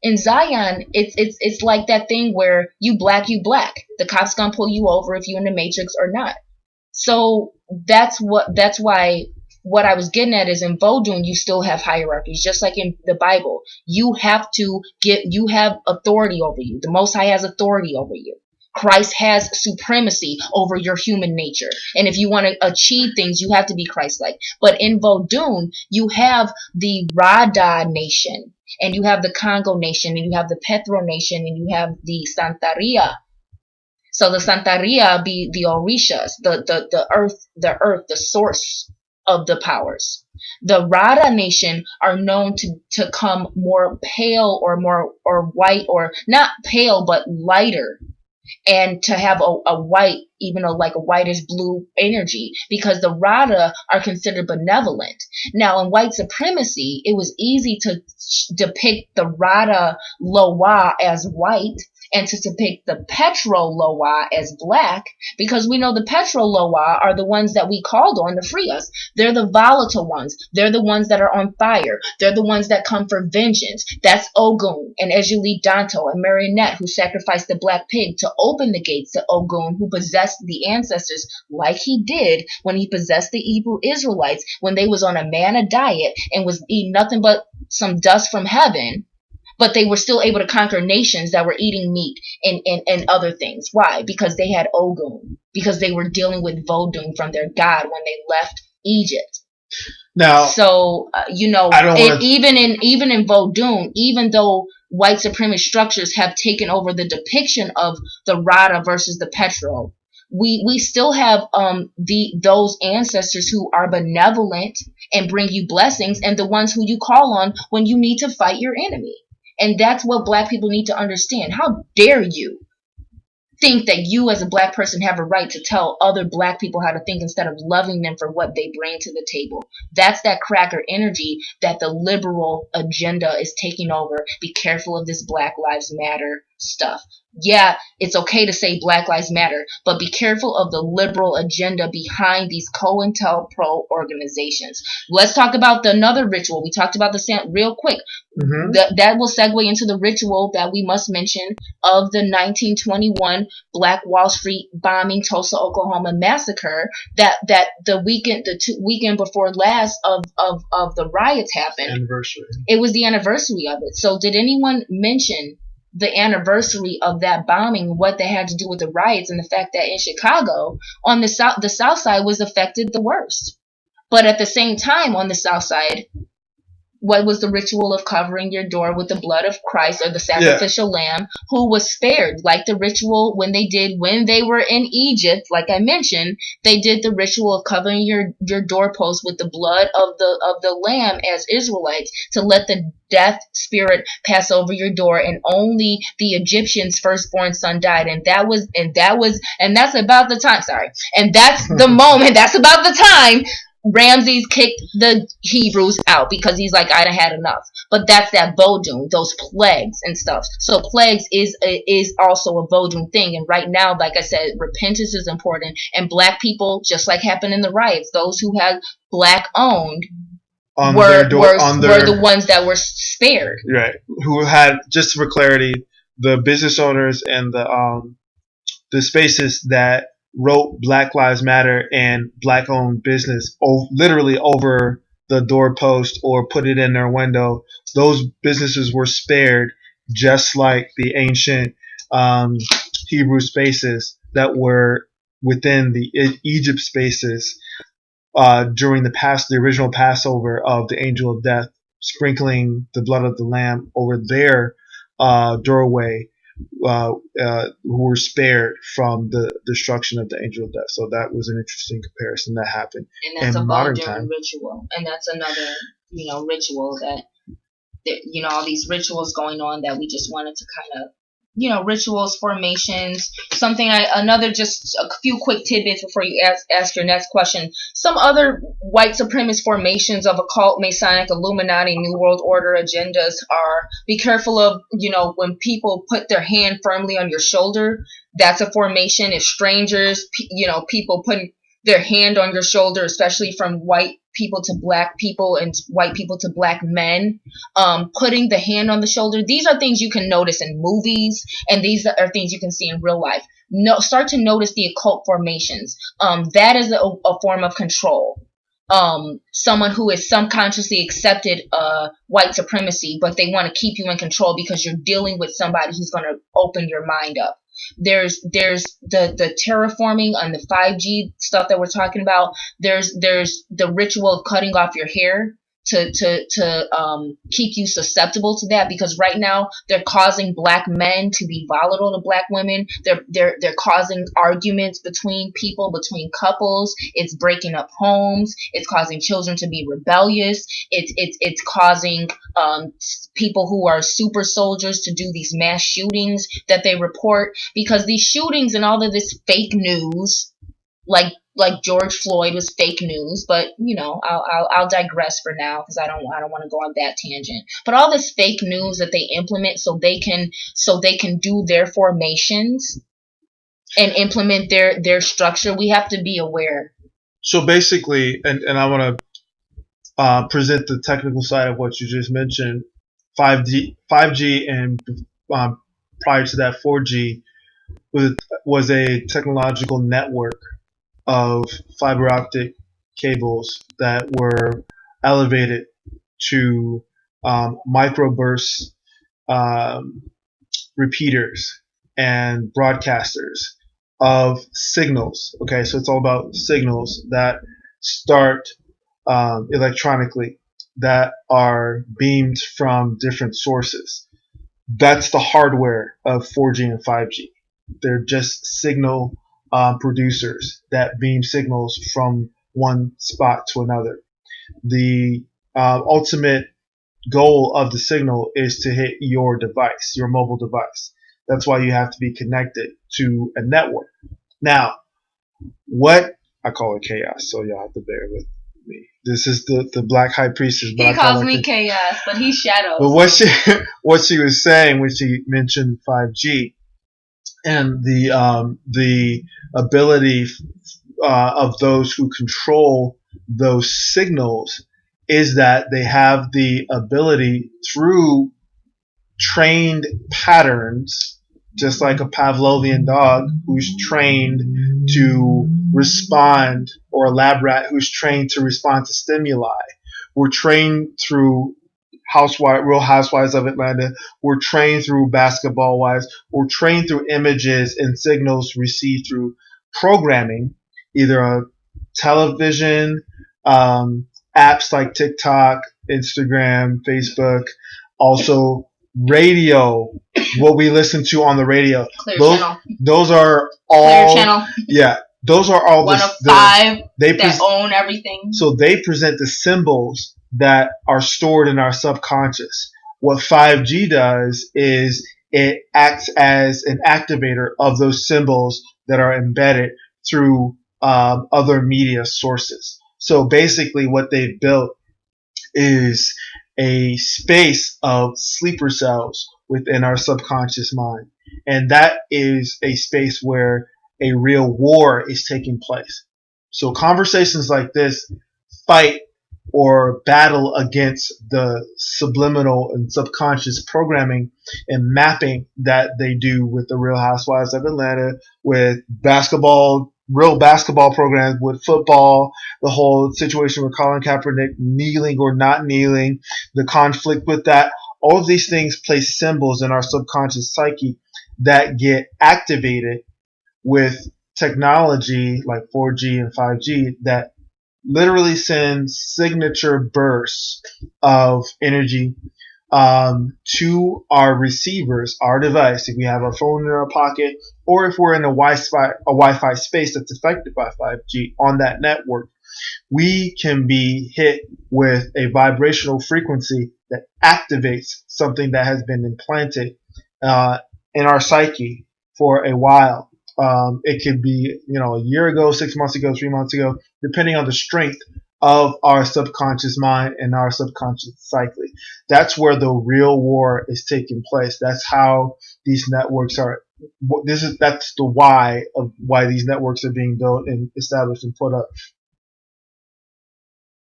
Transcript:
in Zion, it's like that thing where you black. The cops gonna pull you over if you in the matrix or not. So that's why what I was getting at is in Vodun you still have hierarchies, just like in the Bible. You have authority over you. The Most High has authority over you. Christ has supremacy over your human nature. And if you want to achieve things, you have to be Christ-like. But in Vodun, you have the Rada nation, and you have the Congo nation, and you have the Petro nation, and you have the Santaria. So the Santaria be the Orishas, the earth, the source of the powers. The Rada nation are known to come more pale or white, or not pale, but lighter, and to have a white, even a whitish blue energy, because the Rada are considered benevolent. Now, in white supremacy, it was easy to depict the Rada Loa as white and to depict the Petro Loa as black, because we know the Petro Loa are the ones that we called on to free us. They're the volatile ones. They're the ones that are on fire. They're the ones that come for vengeance. That's Ogun and Ejuli Danto and Marionette, who sacrificed the black pig to open the gates to Ogun, who possessed the ancestors like he did when he possessed the Hebrew Israelites when they was on a manna diet and was eating nothing but some dust from heaven. But they were still able to conquer nations that were eating meat and other things. Why? Because they had Ogun. Because they were dealing with Vodun from their god when they left Egypt. Now, so even in Vodun, even though white supremacist structures have taken over the depiction of the Rada versus the Petro, we still have those ancestors who are benevolent and bring you blessings, and the ones who you call on when you need to fight your enemy. And that's what black people need to understand. How dare you think that you as a black person have a right to tell other black people how to think instead of loving them for what they bring to the table? That's that cracker energy that the liberal agenda is taking over. Be careful of this Black Lives Matter stuff. Yeah, it's okay to say Black Lives Matter, but be careful of the liberal agenda behind these COINTELPRO organizations. Let's talk about another ritual. We talked about the real quick. Mm-hmm. That will segue into the ritual that we must mention of the 1921 Black Wall Street bombing, Tulsa, Oklahoma massacre. That the weekend before last of the riots happened. Anniversary. It was the anniversary of it. So did anyone mention the anniversary of that bombing, what they had to do with the riots, and the fact that in Chicago, on the south side was affected the worst? But at the same time, on the south side, what was the ritual of covering your door with the blood of Christ, or the sacrificial lamb, who was spared, like the ritual when they were in Egypt, like I mentioned, they did the ritual of covering your doorpost with the blood of the lamb as Israelites, to let the death spirit pass over your door, and only the Egyptian's firstborn son died. And that's about the time, and that's the moment, that's about the time Ramses kicked the Hebrews out, because he's like, I had enough. But that's that Vodun, those plagues and stuff. So plagues is also a Vodun thing. And right now, like I said, repentance is important. And black people, just like happened in the riots, those who had black owned were the ones that were spared. Right. Who had, just for clarity, the business owners and the spaces that wrote Black Lives Matter and black-owned business literally over the doorpost or put it in their window. Those businesses were spared, just like the ancient Hebrew spaces that were within the Egypt spaces during the original Passover of the angel of death, sprinkling the blood of the lamb over their doorway. Who were spared from the destruction of the angel of death. So that was an interesting comparison that happened in modern time. Ritual, and that's another ritual that all these rituals going on that we just wanted to kind of rituals, formations, just a few quick tidbits before you ask your next question. Some other white supremacist formations of occult, Masonic, Illuminati, New World Order agendas are: be careful of, when people put their hand firmly on your shoulder, that's a formation. If strangers, people putting their hand on your shoulder, especially from white people to black people and white people to black men, putting the hand on the shoulder. These are things you can notice in movies, and these are things you can see in real life. No, start to notice the occult formations. That is a form of control. Someone who is subconsciously accepted white supremacy, but they want to keep you in control because you're dealing with somebody who's going to open your mind up. There's the terraforming and the 5G stuff that we're talking about. There's the ritual of cutting off your hair to keep you susceptible to that, because right now they're causing black men to be volatile to black women. They're causing arguments between people, between couples. It's breaking up homes. It's causing children to be rebellious. It's causing people who are super soldiers to do these mass shootings that they report, because these shootings and all of this fake news, like George Floyd was fake news, but I'll digress for now because I don't want to go on that tangent. But all this fake news that they implement so they can do their formations and implement their structure, we have to be aware. So basically, and I want to present the technical side of what you just mentioned. 5G and prior to that 4G was a technological network of fiber optic cables that were elevated to microburst repeaters and broadcasters of signals. Okay, so it's all about signals that start electronically, that are beamed from different sources. That's the hardware of 4G and 5G. They're just signal producers that beam signals from one spot to another. The ultimate goal of the signal is to hit your device, your mobile device. That's why you have to be connected to a network. Now, what I call it chaos, so y'all have to bear with me. This is the Black High Priestess. He calls me chaos, but he's shadows. But what she was saying when she mentioned 5G and the ability of those who control those signals is that they have the ability through trained patterns, just like a Pavlovian dog who's trained to respond, or a lab rat who's trained to respond to stimuli. We're trained through Real Housewives of Atlanta. We're trained through Basketball Wives. We're trained through images and signals received through programming, either a television, apps like TikTok, Instagram, Facebook, also radio, what we listen to on the radio. Those are all Clear Channel. Yeah, those are all 105 that own everything. So they present the symbols that are stored in our subconscious. What 5G does is it acts as an activator of those symbols that are embedded through other media sources. So basically what they've built is a space of sleeper cells within our subconscious mind. And that is a space where a real war is taking place. So conversations like this fight or battle against the subliminal and subconscious programming and mapping that they do with the Real Housewives of Atlanta, with real basketball programs, with football, the whole situation with Colin Kaepernick kneeling or not kneeling, the conflict with that. All of these things place symbols in our subconscious psyche that get activated with technology like 4G and 5G that literally sends signature bursts of energy to our receivers, our device. If we have our phone in our pocket, or if we're in a Wi-Fi space that's affected by 5G on that network, we can be hit with a vibrational frequency that activates something that has been implanted in our psyche for a while. It could be, a year ago, 6 months ago, 3 months ago, depending on the strength of our subconscious mind and our subconscious psyche. That's where the real war is taking place. That's how these networks are. That's the why of why these networks are being built and established and put up.